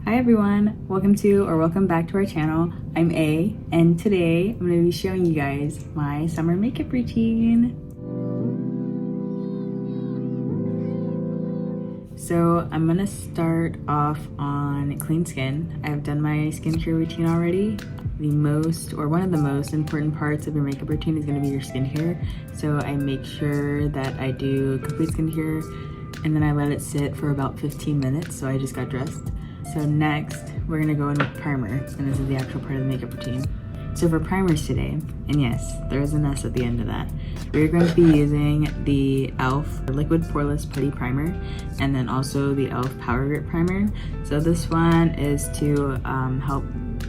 Hi everyone, welcome back to our channel. I'm A, and today I'm going to be showing you guys my summer makeup routine. So I'm going to start off on clean skin. I've done my skincare routine already. One of the most important parts of your makeup routine is going to be your skincare. So I make sure that I do complete skincare and then I let it sit for about 15 minutes. So I just got dressed. So next, we're gonna go in with primer, and this is the actual part of the makeup routine. So for primers today, and yes, there is an S at the end of that, we're going to be using the e.l.f. Liquid Poreless Putty Primer, and then also the e.l.f. Power Grip Primer. So this one is to help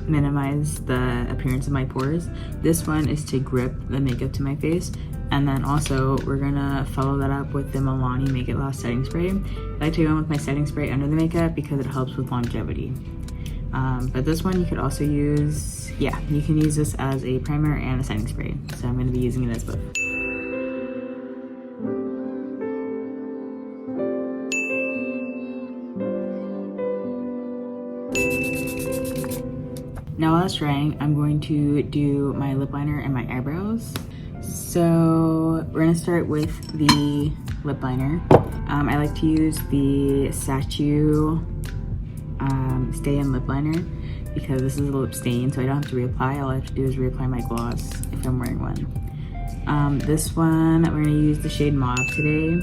minimize the appearance of my pores. This one is to grip the makeup to my face. And then also, we're gonna follow that up with the Milani Make It Last setting spray. I like to go in with my setting spray under the makeup because it helps with longevity. But this one you could also use, you can use this as a primer and a setting spray. So I'm gonna be using it as both. Now while that's drying, I'm going to do my lip liner and my eyebrows. So we're gonna start with the lip liner. I like to use the Statue Stay In Lip Liner because this is a lip stain, so I don't have to reapply. All I have to do is reapply my gloss if I'm wearing one. This one, we're gonna use the shade Mauve today,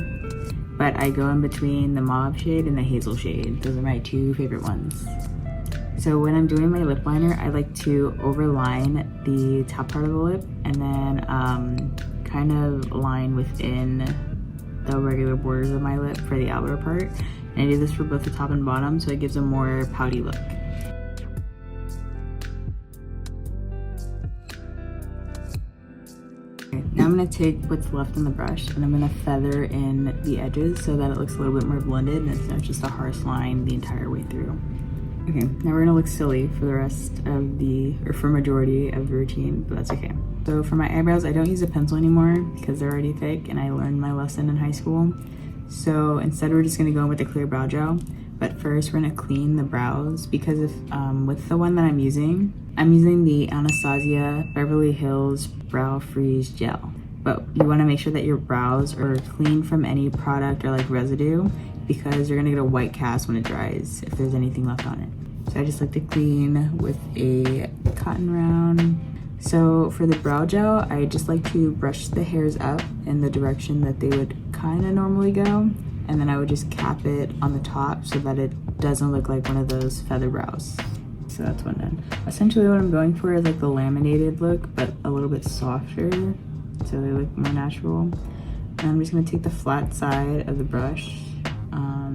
but I go in between the Mauve shade and the Hazel shade. Those are my two favorite ones. So when I'm doing my lip liner, I like to overline the top part of the lip and then kind of line within the regular borders of my lip for the outer part. And I do this for both the top and bottom, so it gives a more pouty look. Okay, now I'm gonna take what's left in the brush and I'm gonna feather in the edges so that it looks a little bit more blended and it's not just a harsh line the entire way through. Okay, now we're gonna look silly for the rest of for majority of the routine, but that's okay. So for my eyebrows, I don't use a pencil anymore because they're already thick and I learned my lesson in high school. So instead we're just gonna go in with a clear brow gel. But first we're gonna clean the brows because with the one that I'm using the Anastasia Beverly Hills Brow Freeze Gel. But you wanna make sure that your brows are clean from any product or like residue because you're gonna get a white cast when it dries if there's anything left on it. So I just like to clean with a cotton round. So for the brow gel, I just like to brush the hairs up in the direction that they would kind of normally go. And then I would just cap it on the top so that it doesn't look like one of those feather brows. So that's one done. Essentially what I'm going for is like the laminated look, but a little bit softer so they look more natural. And I'm just gonna take the flat side of the brush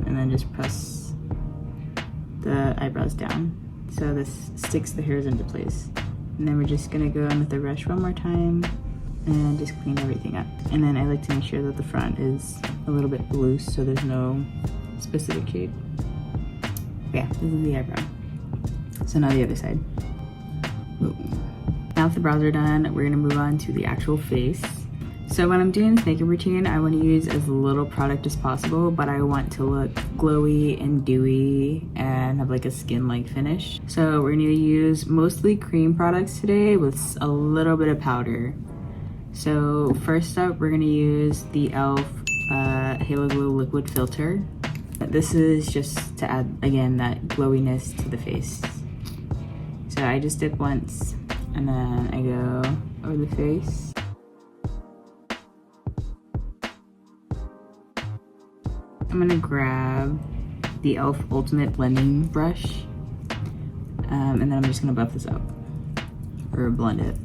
and then just press the eyebrows down so this sticks the hairs into place. And then we're just gonna go in with the brush one more time and just clean everything up. And then I like to make sure that the front is a little bit loose so there's no specific shape. Yeah, this is the eyebrow. So now the other side. Boom. Now that the brows are done, we're gonna move on to the actual face. So when I'm doing this makeup routine, I want to use as little product as possible, but I want to look glowy and dewy and have like a skin-like finish. So we're going to use mostly cream products today with a little bit of powder. So first up, we're going to use the e.l.f. Halo Glow Liquid Filter. This is just to add, again, that glowiness to the face. So I just dip once and then I go over the face. I'm gonna grab the e.l.f. Ultimate Blending Brush and then I'm just gonna buff this up or blend it.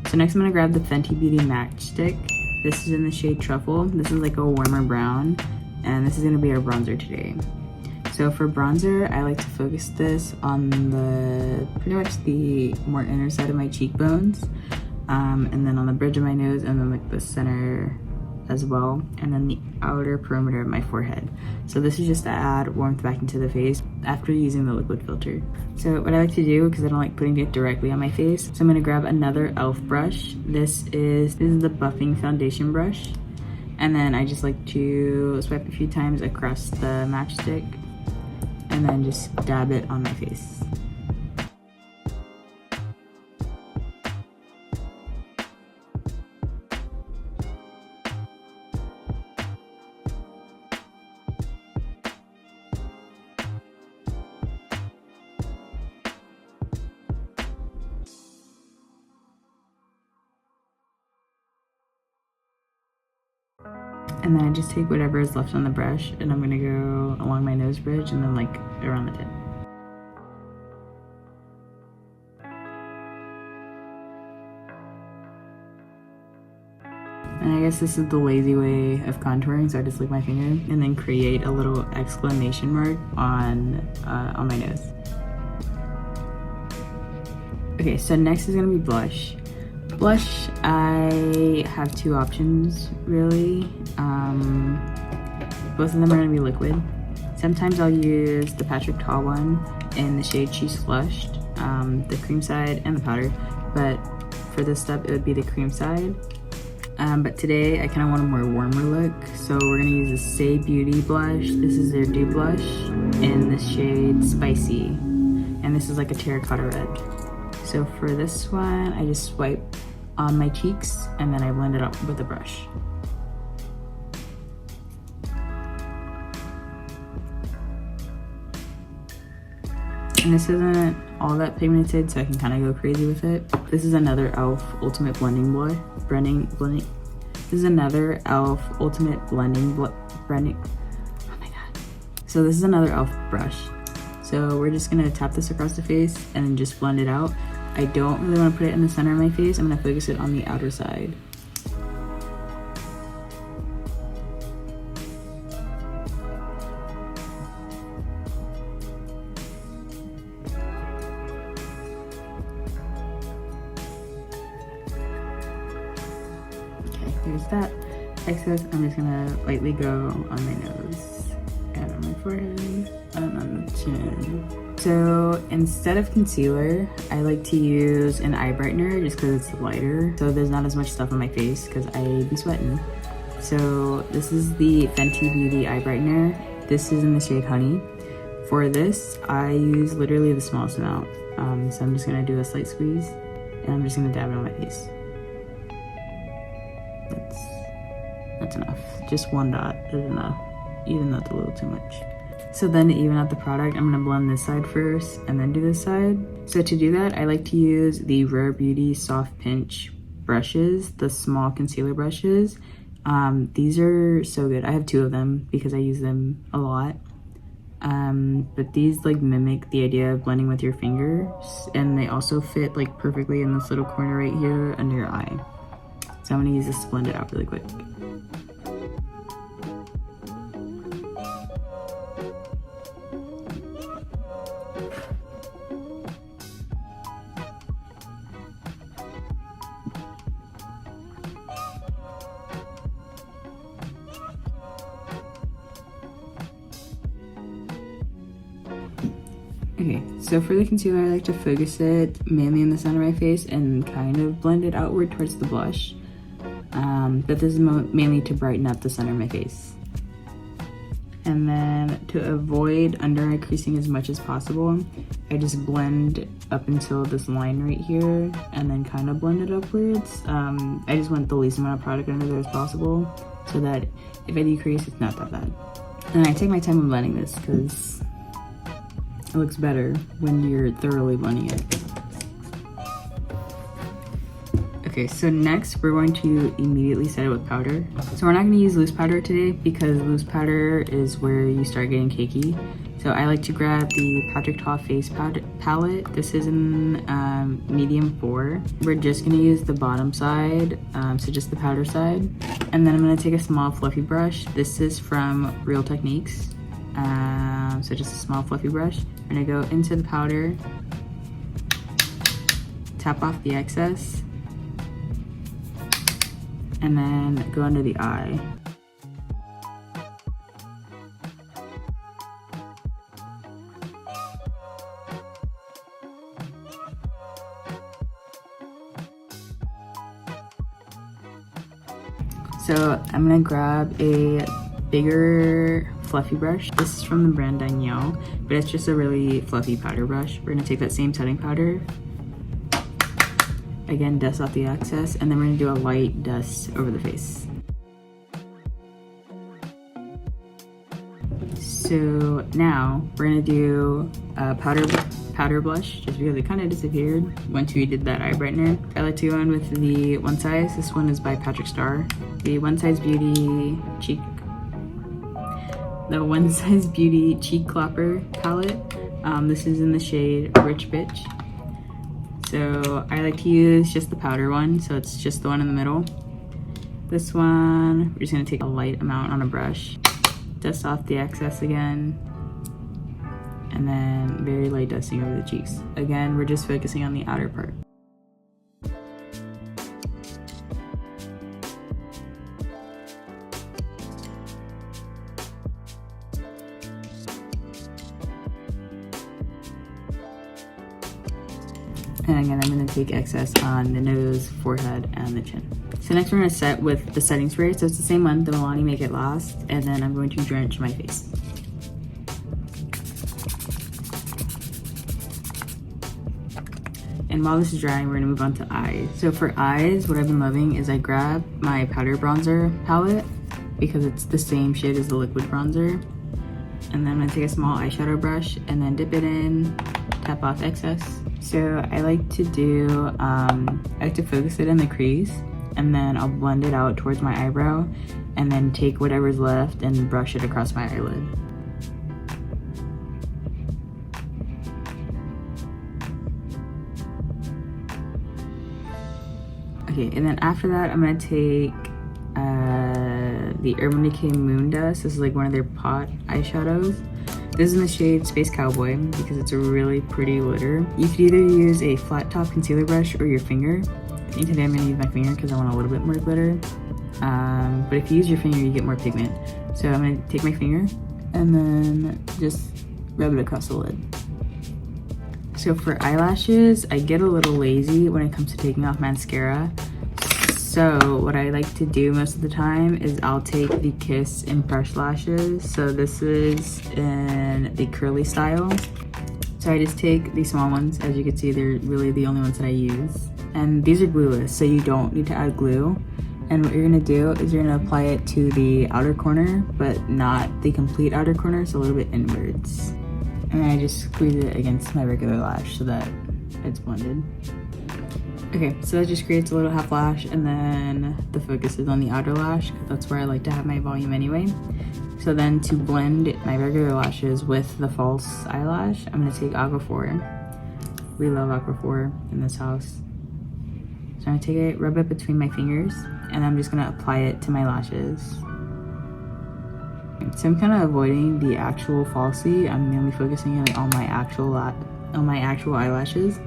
So next I'm gonna grab the Fenty Beauty Matchstick. This is in the shade Truffle. This is like a warmer brown and this is gonna be our bronzer today. So for bronzer, I like to focus this on pretty much the more inner side of my cheekbones, and then on the bridge of my nose, and then like the center as well, and then the outer perimeter of my forehead. So this is just to add warmth back into the face after using the liquid filter. So what I like to do, because I don't like putting it directly on my face, so I'm gonna grab another e.l.f. brush. This is the buffing foundation brush. And then I just like to swipe a few times across the matchstick and then just dab it on my face. And then I just take whatever is left on the brush and I'm gonna go along my nose bridge and then like around the tip. And I guess this is the lazy way of contouring, so I just lick my finger and then create a little exclamation mark on my nose. Okay, so next is gonna be blush. Blush, I have two options really. Both of them are gonna be liquid. Sometimes I'll use the Patrick Ta one in the shade She's Flushed, the cream side and the powder, but for this step it would be the cream side. But today I kind of want a more warmer look, so we're gonna use the Say Beauty blush. This is their Dew Blush in the shade Spicy, and this is like a terracotta red. So for this one, I just swipe on my cheeks and then I blend it up with a brush. And this isn't all that pigmented, so I can kind of go crazy with it. This is another e.l.f. Ultimate Blending Blush. This is another e.l.f. Ultimate Blending. Oh my god. So this is another e.l.f. brush. So we're just gonna tap this across the face and then just blend it out. I don't really want to put it in the center of my face. I'm gonna focus it on the outer side. Okay, here's that excess. I'm just gonna lightly go on my nose and on my forehead and on the chin. So instead of concealer, I like to use an eye brightener just because it's lighter. So there's not as much stuff on my face because I be sweating. So this is the Fenty Beauty eye brightener. This is in the shade Honey. For this, I use literally the smallest amount. So I'm just gonna do a slight squeeze and I'm just gonna dab it on my face. That's enough. Just one dot is enough, even though it's a little too much. So then to even out the product, I'm gonna blend this side first and then do this side. So to do that, I like to use the Rare Beauty Soft Pinch brushes, the small concealer brushes. These are so good. I have two of them because I use them a lot. But these like mimic the idea of blending with your fingers, and they also fit like perfectly in this little corner right here under your eye. So I'm gonna use this to blend it out really quick. Okay, so for the concealer, I like to focus it mainly in the center of my face and kind of blend it outward towards the blush. But this is mainly to brighten up the center of my face. And then to avoid under eye creasing as much as possible, I just blend up until this line right here and then kind of blend it upwards. I just want the least amount of product under there as possible so that if I decrease, it's not that bad. And I take my time in blending this because it looks better when you're thoroughly blending it. Okay, so next we're going to immediately set it with powder. So we're not going to use loose powder today because loose powder is where you start getting cakey. So I like to grab the Patrick Ta Face Palette. This is in medium 4. We're just going to use the bottom side, so just the powder side. And then I'm going to take a small fluffy brush. This is from Real Techniques. So just a small fluffy brush. I'm going to go into the powder, tap off the excess, and then go under the eye. So I'm gonna grab a bigger fluffy brush. This is from the brand Danielle, but it's just a really fluffy powder brush. We're gonna take that same setting powder, again, dust off the excess, and then we're gonna do a light dust over the face. So now we're gonna do a powder blush, just because it kind of disappeared once we did that eye brightener. I like to go in with the One Size. This one is by Patrick Starr. The One Size Beauty Cheek Klopper palette. This is in the shade Rich Bitch. So I like to use just the powder one, so it's just the one in the middle. This one, we're just gonna take a light amount on a brush, dust off the excess again, and then very light dusting over the cheeks. Again, we're just focusing on the outer part. And again, I'm gonna take excess on the nose, forehead, and the chin. So next we're gonna set with the setting spray. So it's the same one, the Milani Make It Last, and then I'm going to drench my face. And while this is drying, we're gonna move on to eyes. So for eyes, what I've been loving is I grab my powder bronzer palette because it's the same shade as the liquid bronzer. And then I'm gonna take a small eyeshadow brush and then dip it in, tap off excess. So I like to do, I like to focus it in the crease, and then I'll blend it out towards my eyebrow, and then take whatever's left and brush it across my eyelid. Okay, and then after that, I'm gonna take the Urban Decay Moon Dust. This is like one of their pot eyeshadows. This is in the shade Space Cowboy because it's a really pretty glitter. You could either use a flat top concealer brush or your finger. I think today I'm gonna use my finger because I want a little bit more glitter. But if you use your finger, you get more pigment. So I'm gonna take my finger and then just rub it across the lid. So for eyelashes, I get a little lazy when it comes to taking off mascara. So what I like to do most of the time is I'll take the Kiss Impress lashes. So this is in the curly style. So I just take the small ones. As you can see, they're really the only ones that I use. And these are glueless, so you don't need to add glue. And what you're gonna do is you're gonna apply it to the outer corner, but not the complete outer corner, so a little bit inwards. And I just squeeze it against my regular lash so that it's blended. Okay, so that just creates a little half lash, and then the focus is on the outer lash, because that's where I like to have my volume anyway. So then to blend my regular lashes with the false eyelash, I'm gonna take Aquaphor. We love Aquaphor in this house. So I'm gonna take it, rub it between my fingers, and I'm just gonna apply it to my lashes. So I'm kind of avoiding the actual falsie. I'm mainly focusing on my actual eyelashes.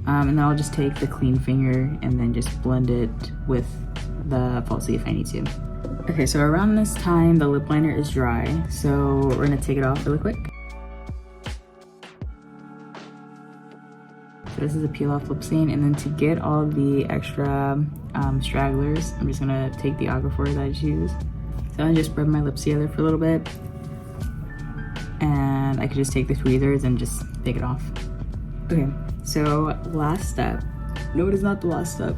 And then I'll just take the clean finger and then just blend it with the falsie if I need to. Okay, so around this time, the lip liner is dry. So we're gonna take it off really quick. So this is a peel off lip stain. And then to get all the extra stragglers, I'm just gonna take the Aquaphor that I just used. So I just rub my lips together for a little bit. And I could just take the tweezers and just take it off. Okay, so last step. No, it is not the last step.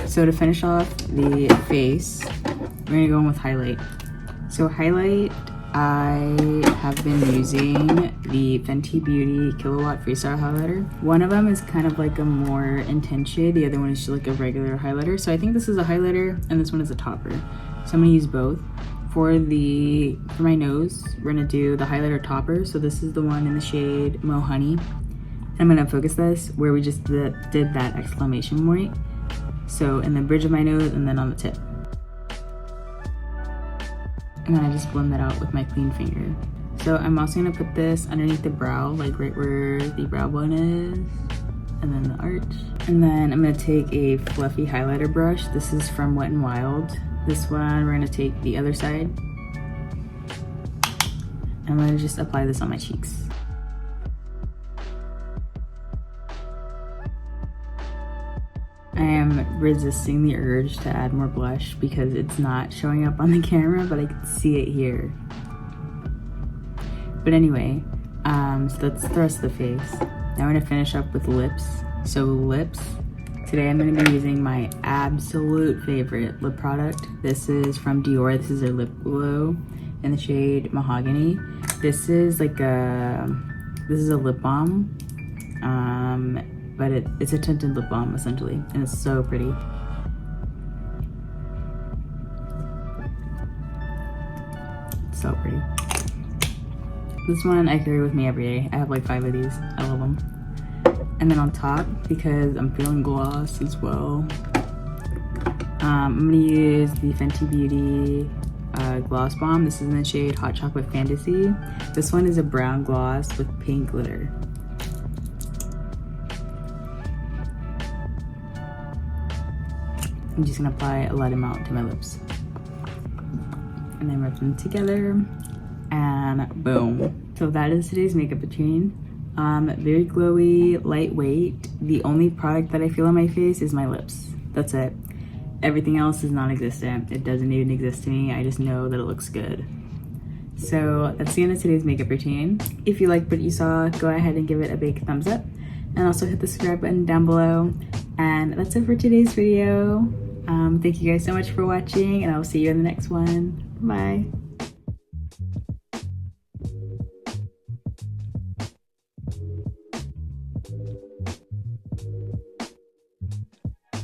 So to finish off the face, we're gonna go in with highlight. So highlight, I have been using the Fenty Beauty Kilowatt Freestyle highlighter. One of them is kind of like a more intense shade. The other one is just like a regular highlighter. So I think this is a highlighter and this one is a topper. So I'm gonna use both. For my nose, we're gonna do the highlighter topper. So this is the one in the shade Mo Honey. I'm gonna focus this where we just did that exclamation point. So in the bridge of my nose and then on the tip. And then I just blend that out with my clean finger. So I'm also gonna put this underneath the brow, like right where the brow bone is. and then the arch. And then I'm gonna take a fluffy highlighter brush. This is from Wet n Wild. This one, we're gonna take the other side. I'm gonna just apply this on my cheeks. I am resisting the urge to add more blush because it's not showing up on the camera, but I can see it here. But anyway, so that's the rest of the face. Now we're gonna finish up with lips. So lips, today I'm gonna be using my absolute favorite lip product. This is from Dior. This is their lip glow in the shade Mahogany. This is like this is a lip balm. But it's a tinted lip balm essentially, and it's so pretty. So pretty. This one I carry with me every day. I have like 5 of these. I love them. And then on top, because I'm feeling gloss as well, I'm gonna use the Fenty Beauty gloss bomb. This is in the shade Hot Chocolate Fantasy. This one is a brown gloss with pink glitter. I'm just gonna apply a light amount to my lips. And then rub them together, and boom. So that is today's makeup routine. Very glowy, lightweight. The only product that I feel on my face is my lips. That's it. Everything else is non-existent. It doesn't even exist to me. I just know that it looks good. So that's the end of today's makeup routine. If you liked what you saw, go ahead and give it a big thumbs up. And also hit the subscribe button down below. And that's it for today's video. Thank you guys so much for watching, and I'll see you in the next one. Bye.